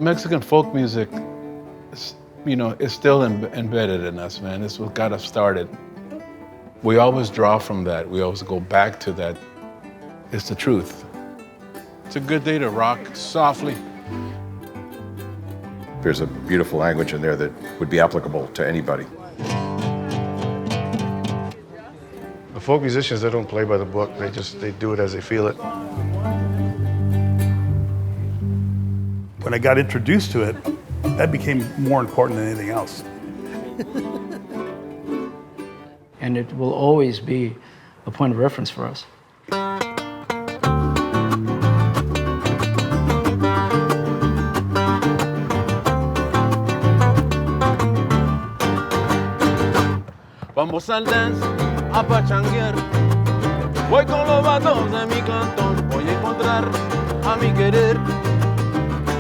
Mexican folk music, is, is still embedded in us, man. It's what got us started. We always draw from that. We always go back to that. It's the truth. It's a good day to rock softly. There's a beautiful language in there that would be applicable to anybody. The folk musicians, they don't play by the book. They do it as they feel it. When I got introduced to it, that became more important than anything else. And it will always be a point of reference for us. Vamos al dance, a pachanguear. Voy con los vatos de mi cantón. Voy a encontrar a mi querer.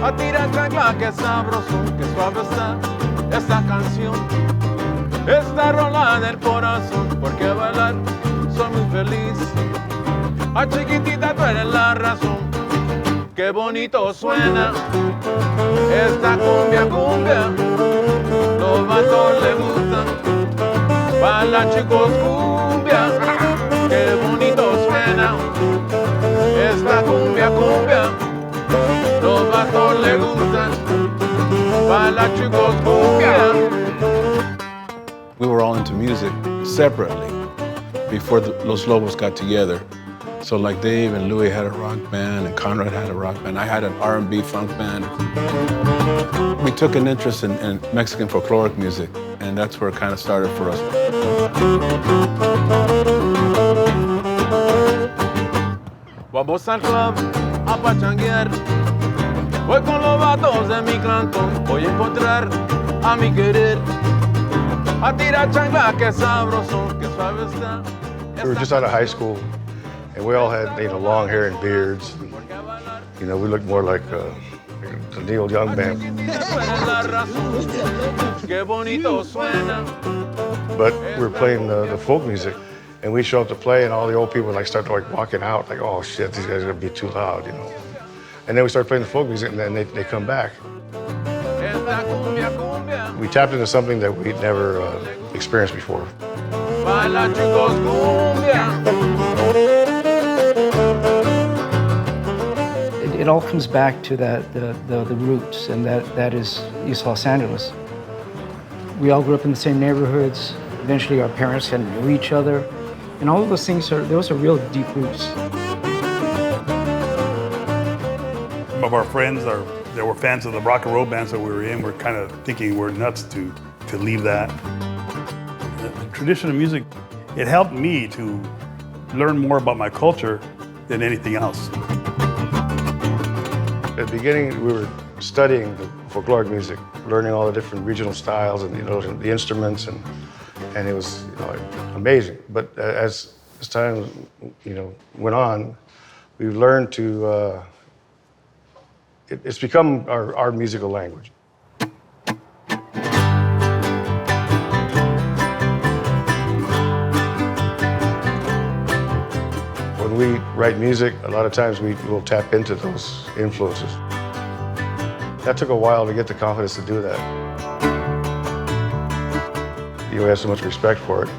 A tirar chancla, que sabroso, que suave está esta canción. Esta rola del corazón, porque bailar soy muy feliz. A chiquitita tú eres la razón. Qué bonito suena esta cumbia, cumbia. Los vatos le gustan. Baila chicos cumbia, qué bonito suena esta cumbia, cumbia. Los vatos le gustan. Baila chicos cumbia. We were all into music separately before Los Lobos got together. So like Dave and Louie had a rock band and Conrad had a rock band. I had an R&B funk band. We took an interest in Mexican folkloric music, and that's where it kind of started for us. Vamos al club a pachanguear. Voy con los vatos de mi cantón. Voy a encontrar a mi querer. A tirar chancla, que sabroso, que suave está. We were just out of high school, and we all had long hair and beards. We looked more like the Neil Young band. But we were playing the folk music, and we show up to play, and all the old people start walking out, like, oh shit, these guys are gonna be too loud, And then we start playing the folk music, and then they come back. We tapped into something that we'd never experienced before. It all comes back to the roots, and that is East Los Angeles. We all grew up in the same neighborhoods. Eventually our parents had to know each other. And all of those things, those are real deep roots. Some of our friends that were fans of the rock and roll bands that we were in were kind of thinking we're nuts to leave that. The tradition of music, it helped me to learn more about my culture than anything else. At the beginning, we were studying the folkloric music, learning all the different regional styles and the instruments, and it was amazing. But as time went on, we learned to. It's become our musical language. When we write music, a lot of times we will tap into those influences. That took a while to get the confidence to do that. We have so much respect for it,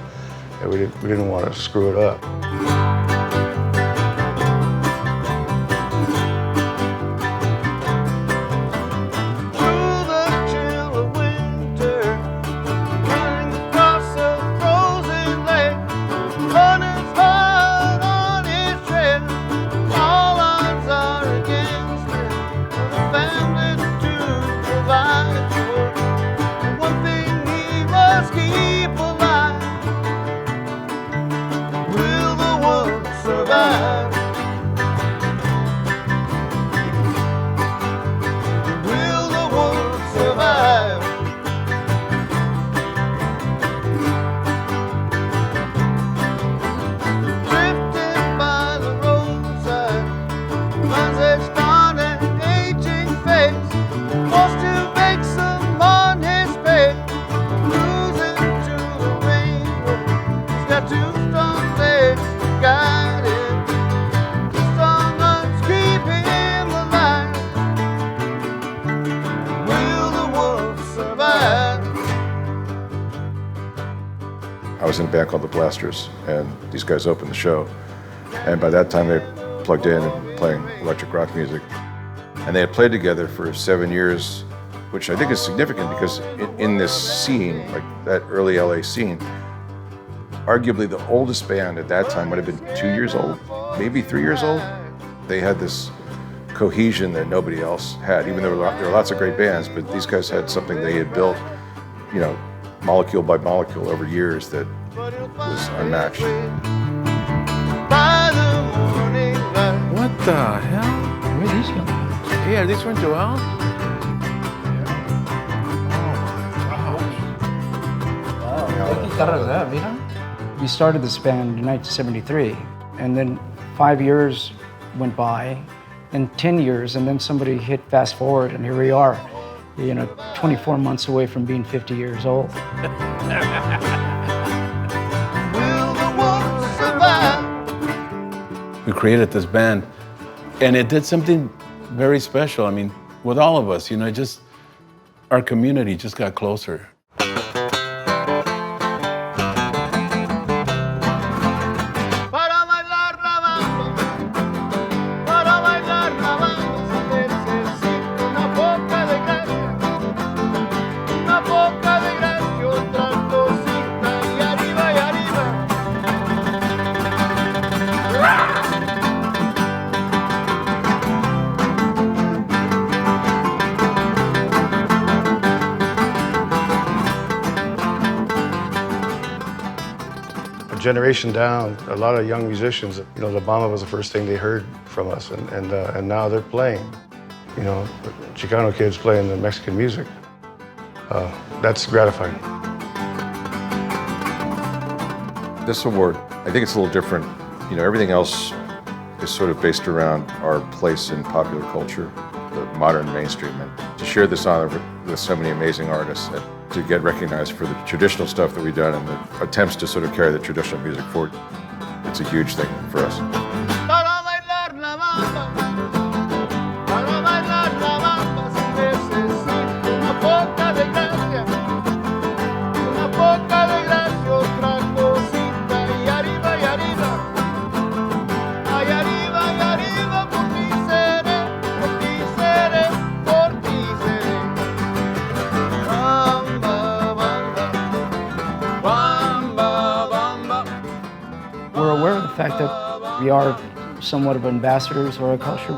and we didn't want to screw it up. survive. I was in a band called the Blasters, and these guys opened the show. And by that time, they plugged in and playing electric rock music. And they had played together for 7 years, which I think is significant because in this scene, like that early LA scene, arguably the oldest band at that time might have been 2 years old, maybe 3 years old. They had this cohesion that nobody else had, even though there were lots of great bands, but these guys had something they had built, you know, molecule by molecule over years that was unmatched. By the morning light. What the hell? Where are these young guys? Yeah, this went to Al? We started this band in 1973, and then 5 years went by, and 10 years, and then somebody hit fast forward, and here we are, 24 months away from being 50 years old. Will the wolf survive? We created this band, and it did something very special. I mean, with all of us, just our community just got closer. Para bailar la bamba, para bailar la bamba se necesita una poca de gracia, otra cosita y arriba y arriba. A generation down, a lot of young musicians, La Bamba was the first thing they heard from us, and now they're playing. Chicano kids playing the Mexican music. That's gratifying. This award, I think it's a little different. Everything else is sort of based around our place in popular culture, the modern mainstream. And to share this honor with so many amazing artists and to get recognized for the traditional stuff that we've done and the attempts to sort of carry the traditional music forward, it's a huge thing for us. Para bailar la bamba, para bailar la bamba se necesita una poca de gracia, otra cosita y arriba, ay arriba, por ti seré, por ti seré. Bamba, bamba, Bamba, bamba. We're aware of the fact that we are somewhat of ambassadors of our culture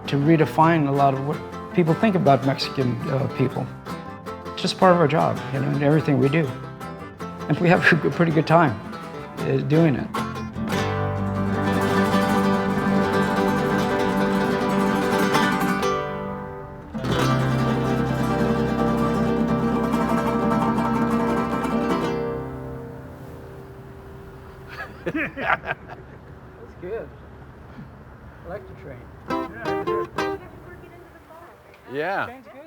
to redefine a lot of what people think about Mexican people. It's just part of our job, in everything we do. And we have a pretty good time doing it. That's good. I like to train. Yeah. Train's good.